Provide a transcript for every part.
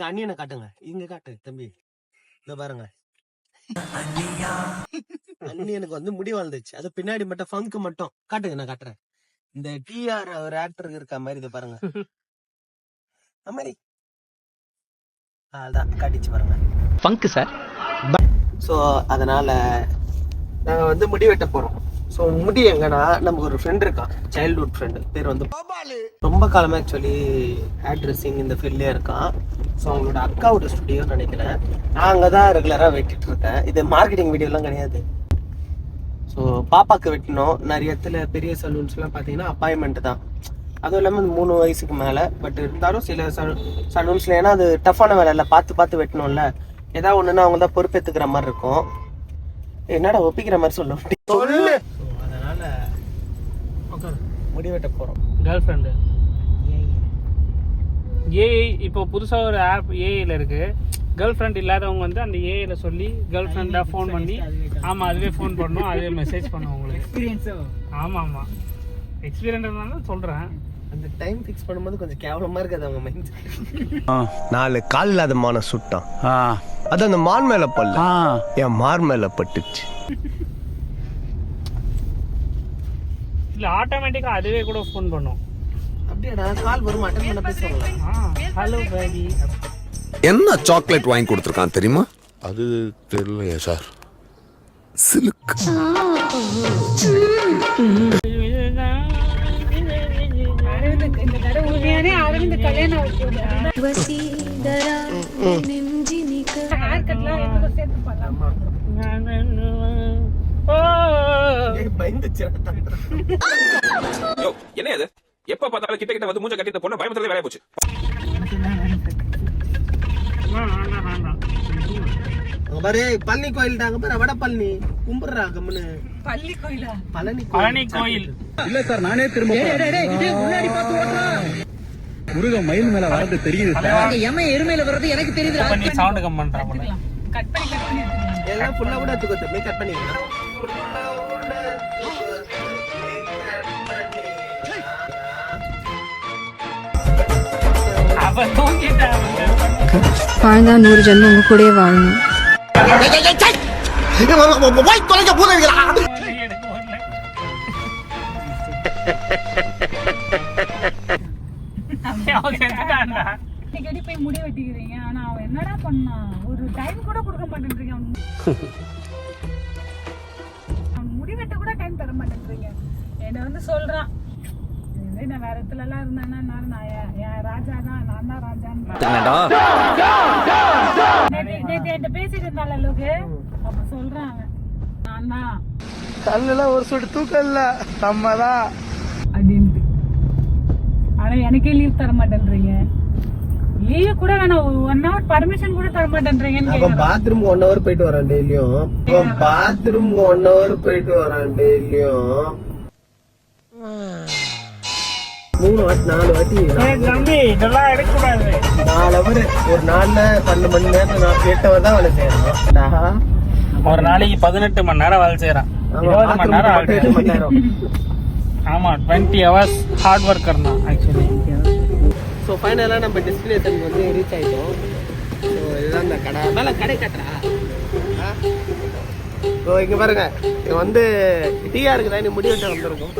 அண்ணியனை காட்டுங்க, இங்க காட்டு தம்பி, இத பாருங்க. அண்ணியனுக்கு வந்து முடி வளர்ந்துச்சு, அது பின்னாடி மட்டும் ஃபங்க் மட்டும் காட்டுங்க, நான் காட்டுறேன். இந்த டிஆர் ஒரு ஆக்டருக்கு இருக்க மாதிரி, இதை பாருங்க. மாதிரி அதான் காட்டிச்சு பாருங்க, ஃபங்க் சார். ஸோ அதனால நாங்கள் வந்து முடி வெட்ட போறோம். ஸோ முடி எங்கன்னா, நமக்கு ஒரு ஃப்ரெண்ட் இருக்கான், சைல்ட்ஹுட் ஃப்ரெண்டு, பேர் வந்து ரொம்ப காலமாக ஆக்சுவலி ஹேர் ட்ரெஸ்ஸிங் இந்த ஃபீல்ட்லேயே இருக்கான். ஸோ அவங்களோட அக்காவோட ஸ்டுடியோன்னு நினைக்கிறேன். நான் அங்கே தான் ரெகுலராக வெட்டிட்டு இருக்கேன். இது மார்க்கெட்டிங் வீடியோலாம் கிடையாது. ஸோ பாப்பாவுக்கு வெட்டணும். நிறைய இடத்துல பெரிய சலூன்ஸ்லாம் பார்த்தீங்கன்னா அப்பாயின்மெண்ட் தான், அதுவும் இல்லாமல் 3 வயசுக்கு மேலே. பட் இருந்தாலும் சில சலூன்ஸில், ஏன்னா அது டஃப்பான வேலை இல்லை, பார்த்து வெட்டணும்ல. ஏதாவது ஒன்றுன்னா அவங்க தான் பொறுப்பேற்றுக்கிற மாதிரி இருக்கும். என்னடா ஒப்பிக்கிற மாதிரி சொல்லு. அதனால முடிவெட்ட போறோம். கேர்ள் ஃப்ரெண்டு ஏஐ இப்போ புதுசாக ஒரு ஆப் ஏஐல இருக்கு. கேர்ள் ஃப்ரெண்ட் இல்லாதவங்க வந்து அந்த ஏஐல சொல்லி கேர்ள் ஃப்ரெண்டாக ஃபோன் பண்ணி, ஆமாம் அதுவே ஃபோன் பண்ணணும், அதுவே மெசேஜ் பண்ணும் உங்களுக்கு. எக்ஸ்பீரியன்ஸோ? ஆமாம் எக்ஸ்பீரியன்ஸ் சொல்கிறேன். அந்த டைம் ஃபிக்ஸ் பண்ணும்போது கொஞ்சம் கேவலமாக இருக்காது அவங்க மைண்ட். 4 கால் இல்லாத மான சுட்டான், அது அந்த மான் மேல பல்ல என் மார் மேல பட்டுச்சு. இல்ல ஆட்டோமேட்டிக்கா அதுவே கூட ஃபோன் பண்ணும். அப்படியேடா, கால் வரும், அட்டெண்ட் பண்ண பேசுவாங்க. Hello baby. என்ன சாக்லேட் வாங்கி கொடுத்துருக்கான் தெரியுமா? அது தெரியலையே சார். சிலுக். அரவிந்த் கல்யாணம் என்ன அது? எப்ப பார்த்தாலும் கிட்ட வந்து மூஞ்ச கட்டிட்டு பொண்ணு பயமத்துல வேலைய போச்சு. பாரு பழனி கோயில் தாங்க பாரு, வட பழனி கும்பிடுறா கம்முன்னு. பள்ளி கோயிலா? பழனி கோயில் இல்ல சார், நானே திரும்ப முன்னாடி பார்த்து ஓட்டுறா. முருகன் மயில் மேல வரது தெரியுது சார், எம எருமையில வரது எனக்கு தெரியுது. பண்ணி சவுண்ட் கம் பண்றா. கட் பண்ணி எல்லாம் ஃபுல்லா கூட எடுத்துக்கோ, கட் பண்ணிக்கலாம். அவன் தூங்கிட்டான். வாழ்ந்தா 100 ஜென்மம் உங்க கூடயே வாழணும். போய் முடி வெட்டிக்கிறீங்க, ஆனா அவன் என்னடா பண்ணான்? ஒரு டைம் கூட கொடுக்க மாட்டேன்றீங்க. அவன் முடி வெட்ட கூட டைம் தர மாட்டேன்றீங்க. என்ன வந்து சொல்றான், நான் வேற இடத்துல எல்லாம் இருந்தேன்னா நான் ராஜா தான், நான் தான் ராஜான்னு நேத்து பேசிட்டு இருந்தால லோகு. அப்ப சொல்றான் நான் தான். கண்ணுலாம் ஒரு சொட்டு தூக்கம் இல்ல, நம்ம தான் அப்படின்ட்டு. ஆனா எனக்கே லீவ் தர மாட்டேன்றீங்க. லீவ் கூட வேணாம், 1 hour பர்மிஷன் கூட தர மாட்டேன்றீங்க. பாத்ரூம் 1 hour போயிட்டு வரேன் டெய்லியும். பாத்ரூம் 1 hour போயிட்டு வரேன் டெய்லியும். 3 வாட்டி 4 வாட்டி தம்பி இதெல்லாம் எடுக்கக்கூடாது. 4 hour ஒரு நாள்ல 12 மணி நேரம், நான் 8 hour தான் வேலை செய்யணும். ஒரு நாளைக்கு 18 மணி நேரம் வேலை செய்யறான். 20 மணி நேரம் 8 மணி நேரம். ஆமா 20 hours ஹார்ட் ஒர்க் करना एक्चुअली. ஸோ ஃபைனலாக நம்ம டெஸ்டினேஷன் வந்து ரீச் ஆகிட்டோம். ஸோ இதுதான் இந்த கடை. மேலே கடை கட்டுறா. ஸோ இங்கே பாருங்க, இது வந்து டீயாக இருக்குதா, நீ முடி வெட்ட வந்திருக்கும்.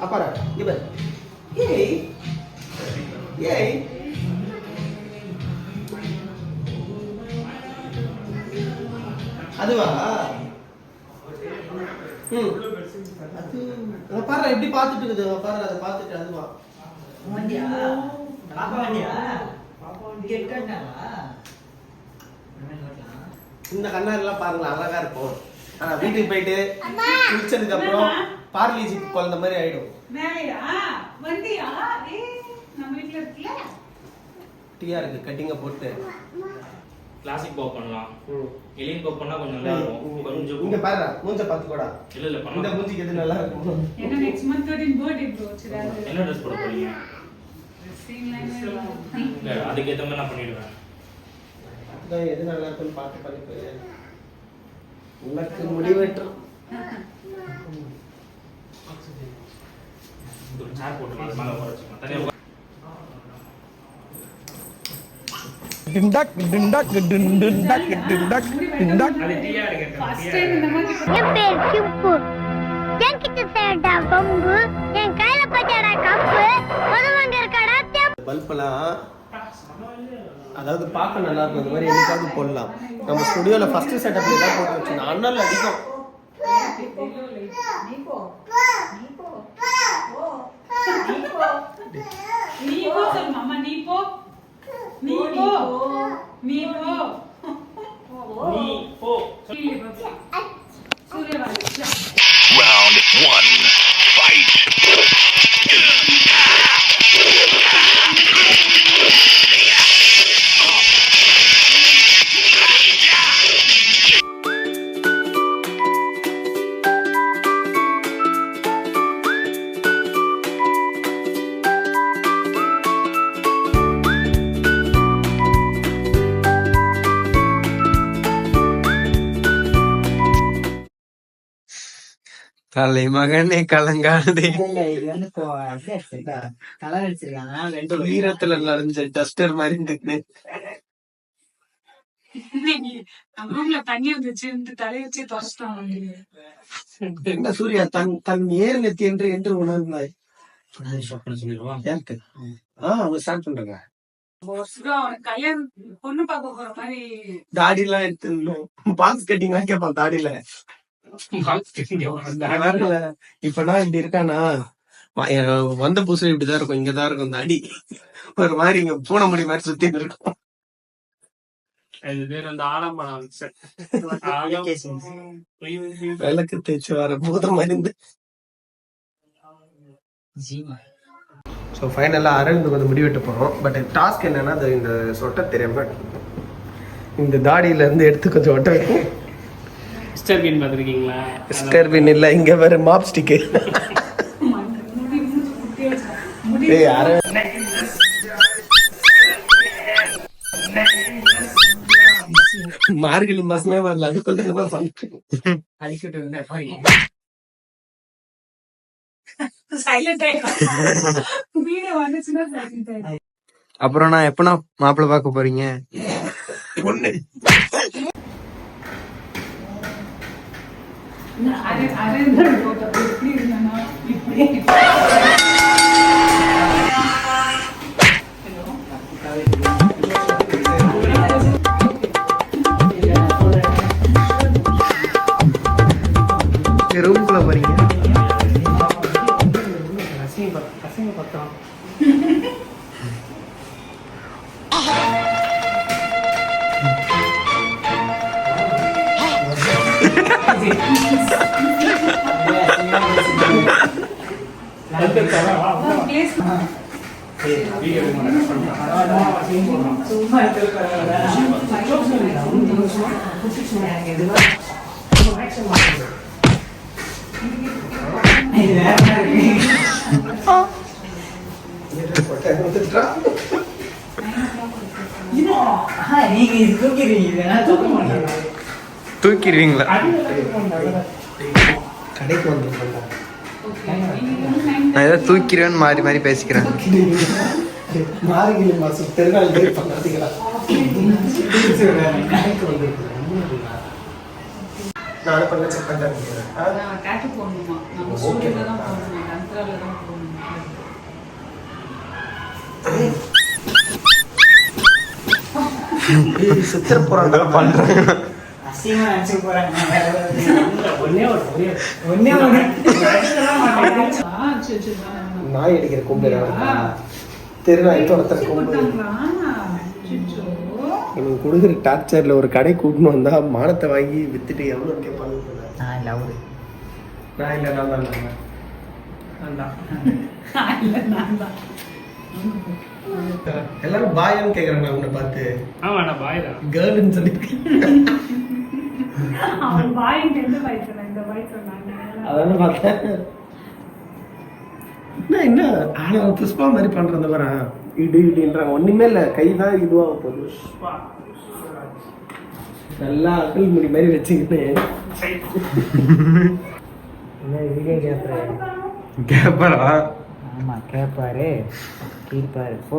அப்பாரா இவ ஏய் ஏய் அதுவா? அது பாரு எப்படி பார்த்துட்டு இருக்குது பாரு, அதை பார்த்துட்டு அதுவா இந்த கண்ணாடிலாம் பாருங்களா, அழகா இருக்கும். ஆனா வீட்டுக்கு போயிட்டு குளிச்சதுக்கு அப்புறம் பார்லிஜி குழந்தை மாதிரி ஆயிடும். வண்டியா நம்ம வீட்டுல குட்டியாக இருக்குது கட்டிங்கை போட்டு. கிளாசிக் போ பண்ணலாம். எலியன் போ பண்ணா கொஞ்சம் நல்லா இருக்கும். கொஞ்சம் இங்க பாரு மூஞ்ச பார்த்து கூட. இல்ல இந்த பண்ணலாம். மூஞ்சிக்கு எது நல்லா இருக்கும்? ஏன்னா next month 13 birthday bro. சரி என்ன ட்ரெஸ் போட போறீங்க? சீன்லாம் இல்ல அதுக்கு ஏத்த மாதிரி நான் பண்ணிடுவேன். அதான் எது நல்லா இருக்குன்னு பார்த்து பண்ணி போய் உனக்கு முடி வெட்டுறோம். ஒரு சேர் போட்டு அது மேல உட்கார வச்சுக்கலாம். தனியா டிண்டக் டிண்டக் டிண்டக் டிண்டக் டிண்டக். அது டீயா இருக்கு. first time இந்த மாதிரி என் பேர் சிம்பு என்கிட்ட சேடா பம்பு என் கையில பச்சடா கப்பு மதுவங்க இருக்கடா பல்பெல்லாம் அதாவது பார்க்க நல்லா இருக்கும். இந்த மாதிரி என்னைக்காவது போடலாம். நம்ம ஸ்டுடியோவில் ஃபர்ஸ்ட் செட்டப் தான் போட்டு வச்சிருந்தோம். அண்ணல் அடிக்கும். நீ போ சொல் மாமா நீ போ நீ போ நீ போ நீ போ. சூர்யா வந்து Round 1. Fight. தலை மகனே கலங்காதே. இது வந்து கலர் அடிச்சிருக்காங்க. ரெண்டு வீரத்துல நனைஞ்ச டஸ்டர் மாதிரி இருக்கு. நம்ம ரூம்ல தண்ணி வந்துச்சு இந்த தலைய வச்சு தொடச்சிட்டாங்க. என்ன சூர்யா தன் ஏர் நெத்தி என்று உணர்ந்தாய். சொல்லிடுவான். எனக்கு அவங்க ஸ்டார்ட் பண்றாங்க. கல்யாணம் பொண்ணு பார்க்க போற மாதிரி தாடி எல்லாம் எடுத்துடணும். பாக்ஸ் கட்டிங் எல்லாம் கேட்பான் தாடியில. இப்பனா இப்படி இருக்கானா வந்த புதுசுல இப்படிதான் இருக்கும். இங்கதான் இருக்கும் தாடி. ஒரு மாதிரி இங்க பூனை முடி மாதிரி சுத்திட்டு இருக்கும். அது பேர் அந்த ஆலம்பரம். விளக்கு தேய்ச்சி வர பூதம் மருந்து. ஸோ ஃபைனலாக அரவிந்த் வந்து முடி வெட்ட போகிறோம். பட் டாஸ்க் என்னன்னா அது இந்த சொட்ட தெரியாம இந்த தாடியில இருந்து எடுத்து கொஞ்சம் ஒட்ட வைக்கும். மிஸ்டர் பீன் பார்த்துருக்கீங்களா? மிஸ்டர் பீன் இல்லை, இங்கே வேறு மாப் ஸ்டிக்கு. மார்கழி மாசமே வரல, அதுக்குள்ள அப்புறம் நான் எப்பனா மாப்பிள்ளை பார்க்க போறீங்க? ஒண்ணு ரூம்குள்ள போறீங்க. தூக்கிடுவீங்களா? கடைக்கு வந்து நான் ஏதோ தூக்கிடுவேன்னு மாறி மாறி பேசிக்கிறேன். மார்கழி மாசம் திருநாள் டே பண்ணாதீங்களா? நானும் பண்ண செக் பண்ணிட்டேன். டாட்டூ போடணுமா? நம்ம ஸ்கூல்ல தான் போடணுமா? அந்தரால தான் போடணுமா? சித்திர போறாங்க பண்றாங்க. நாய் அடிக்கிற கொம்பு திருநாய் ஒருத்தர் கொம்பு. எனக்கு கொடுக்குற டார்ச்சர்ல ஒரு கடை கூட்டின்னு வந்தா மானத்தை வாங்கி வித்துட்டு எவ்வளவு கேட்பாங்க. நான் இல்லை, நான் தான் எல்லாரும் பாய்னு கேக்குறாங்க அவனை பார்த்து. ஆமா நான் பாய் தான். கேர்ள்னு சொல்லி அவன் பாயிண்ட் எந்த பாய் சொன்னா? இந்த பாய் சொன்னாங்க. அதான் பார்த்தேன். என்ன ஆனா புஷ்பா மாதிரி பண்றது பாரு. இடின்றாங்க. ஒண்ணுமே இல்ல, கைதான் இதுவாக போகுது. நல்லா அகல் முடி மாதிரி வச்சுக்கிட்டு கேப்பரா. ஆமா கேப்பாரு கீப்பாரு போ.